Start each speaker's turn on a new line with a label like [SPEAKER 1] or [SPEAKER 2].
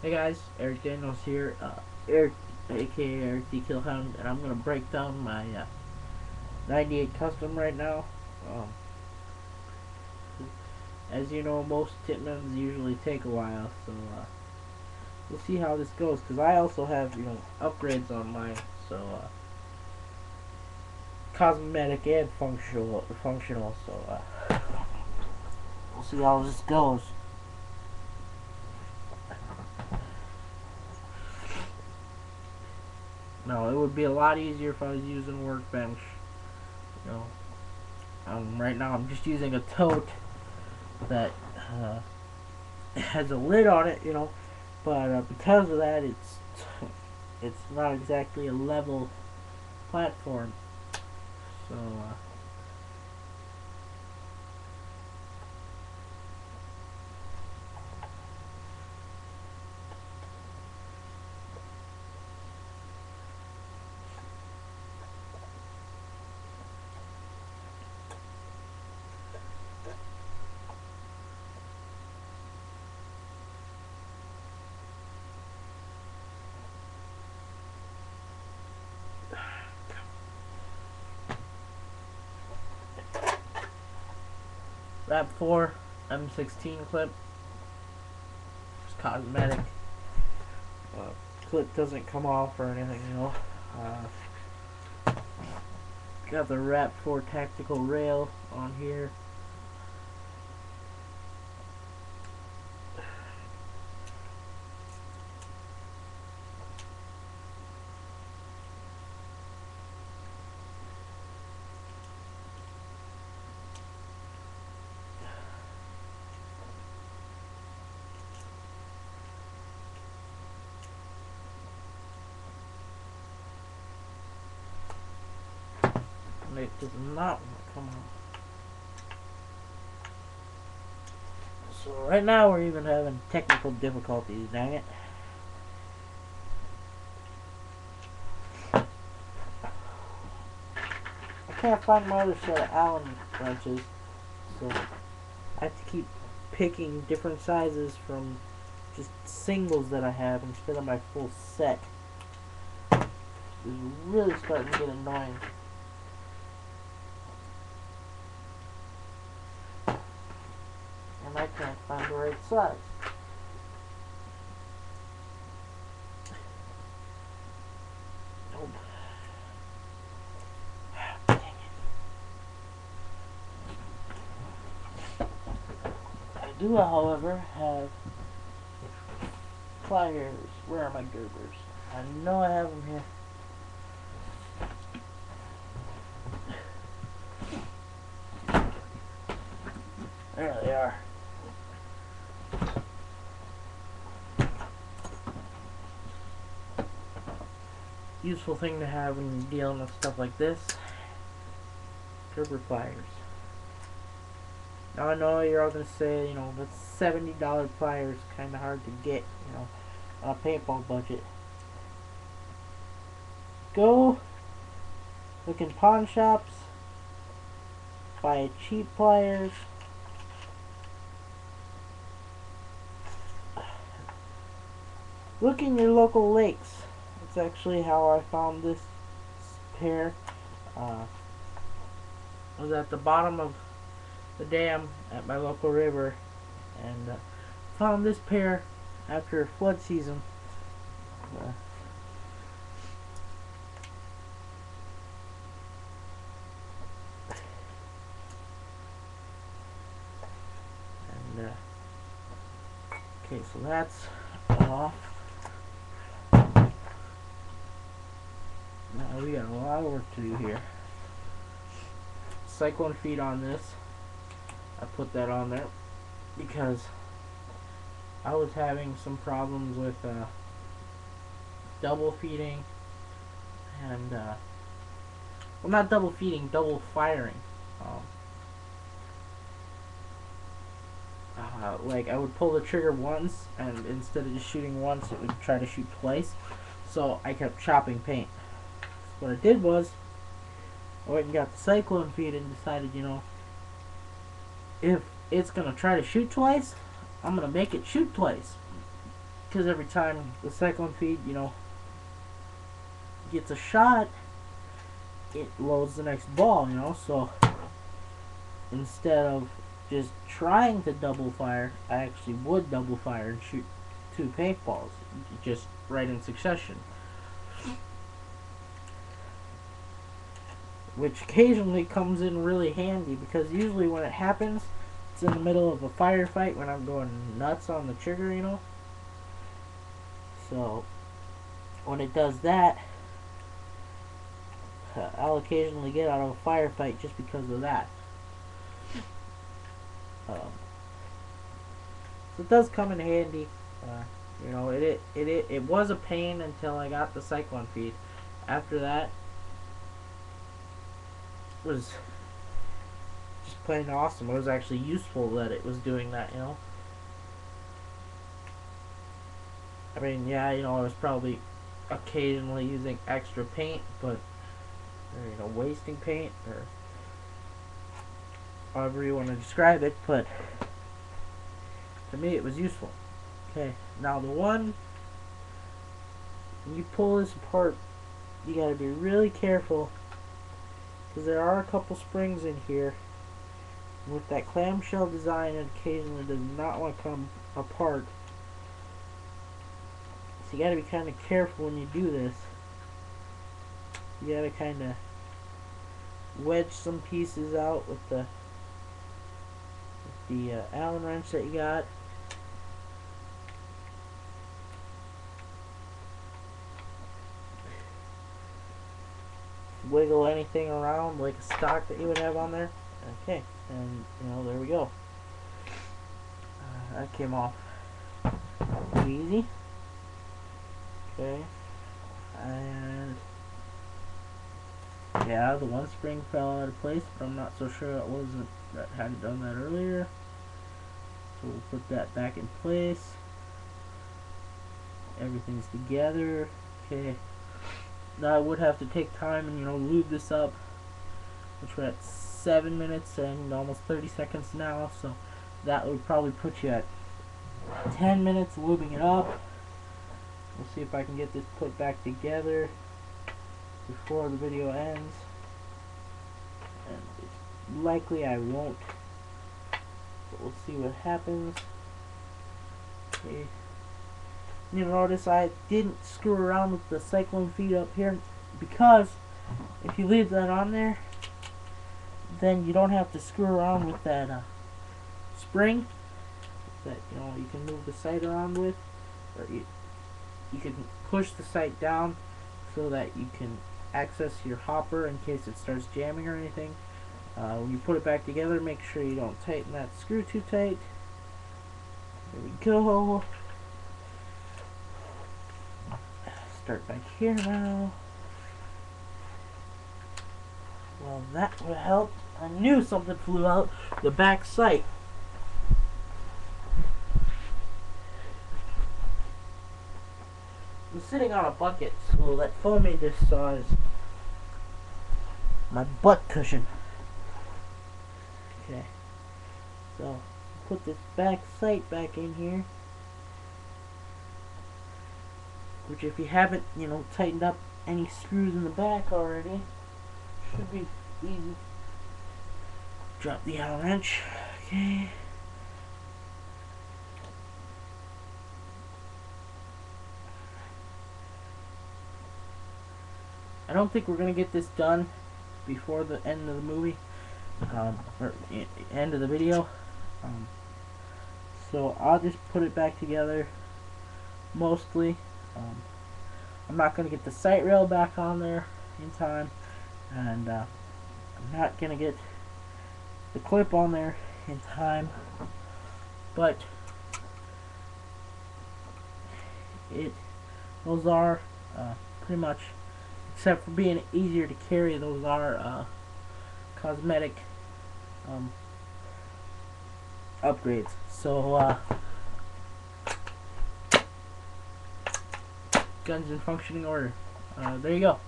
[SPEAKER 1] Hey guys, Eric Daniels here, Eric, aka Eric D. Killhound, and I'm gonna break down my 98 custom right now. Um, as you know, most tipmans usually take a while, so we'll see how this goes. Cause I also have upgrades on mine, so cosmetic and functional. So we'll see how this goes. No, it would be a lot easier if I was using Workbench. You know, right now I'm just using a tote that has a lid on it, but because of that, it's not exactly a level platform. So Wrap 4 M16 clip. It's cosmetic. Clip doesn't come off or anything. Got the Wrap 4 tactical rail on here. And it does not want to come off. So right now we're even having technical difficulties, dang it. I can't find my other set of Allen wrenches, so I have to keep picking different sizes from just singles that I have instead of my full set. It's really starting to get annoying. And I can't find the right size. Nope. Dang it. I do, however, have pliers. Where are my Gerbers? I know I have them here. There they are. Useful thing to have when you're dealing with stuff like this. Gerber pliers. Now I know you're all gonna say, that's $70 pliers, kinda hard to get, on a paintball budget. Go look in pawn shops, buy cheap pliers. Look in your local lakes. That's actually how I found this pair. I was at the bottom of the dam at my local river and found this pair after flood season. Okay, so that's off. Now we got a lot of work to do here. Cyclone feed on this. I put that on there because I was having some problems with double feeding and well, not double feeding, double firing. Like I would pull the trigger once, and instead of just shooting once, it would try to shoot twice. So I kept chopping paint. What I did was I went and got the cyclone feed and decided, if it's gonna try to shoot twice, I'm gonna make it shoot twice. because every time the cyclone feed, you know, gets a shot, it loads the next ball, you know. So instead of just trying to double fire, I actually would double fire and shoot 2 paintballs, just right in succession. Which occasionally comes in really handy, because usually when it happens, it's in the middle of a firefight when I'm going nuts on the trigger, you know. So when it does that, I'll occasionally get out of a firefight just because of that. So it does come in handy. You know, it was a pain until I got the cyclone feed. After that, it was just plain awesome. It was actually useful that it was doing that, you know. I mean, yeah, you know, I was probably occasionally using extra paint, but, or, you know, wasting paint, or however you want to describe it, but to me it was useful. Okay, now when you pull this apart, you gotta be really careful, because there are a couple springs in here. With that clamshell design, it occasionally does not want to come apart. So you gotta be kind of careful when you do this. You gotta kind of wedge some pieces out with the Allen wrench that you got. Wiggle anything around like a stock that you would have on there. Okay, and you know, there we go. That came off easy. Okay, and yeah, the one spring fell out of place, but I'm not so sure that hadn't done that earlier. So we'll put that back in place. Everything's together. Okay. Now I would have to take time and, you know, lube this up, which we're at 7 minutes and almost 30 seconds now, so that would probably put you at 10 minutes lubing it up. We'll see if I can get this put back together before the video ends, and it's likely I won't, but we'll see what happens. Okay. You notice I didn't screw around with the cyclone feed up here, because if you leave that on there, then you don't have to screw around with that spring that, you know, you can move the sight around with, or you can push the sight down so that you can access your hopper in case it starts jamming or anything. When you put it back together, make sure you don't tighten that screw too tight. There we go. Start back here now. Well, that would help. I knew something flew out the back sight. I'm sitting on a bucket, so that foam I just saw is my butt cushion. Okay, so put this back sight back in here, which, if you haven't, you know, tightened up any screws in the back already, should be easy. Drop the Allen wrench. Okay. I don't think we're gonna get this done before the end of the movie, or end of the video. So I'll just put it back together mostly. I'm not gonna get the sight rail back on there in time, and I'm not gonna get the clip on there in time, but those are pretty much, except for being easier to carry, those are cosmetic upgrades. So guns in functioning order. There you go.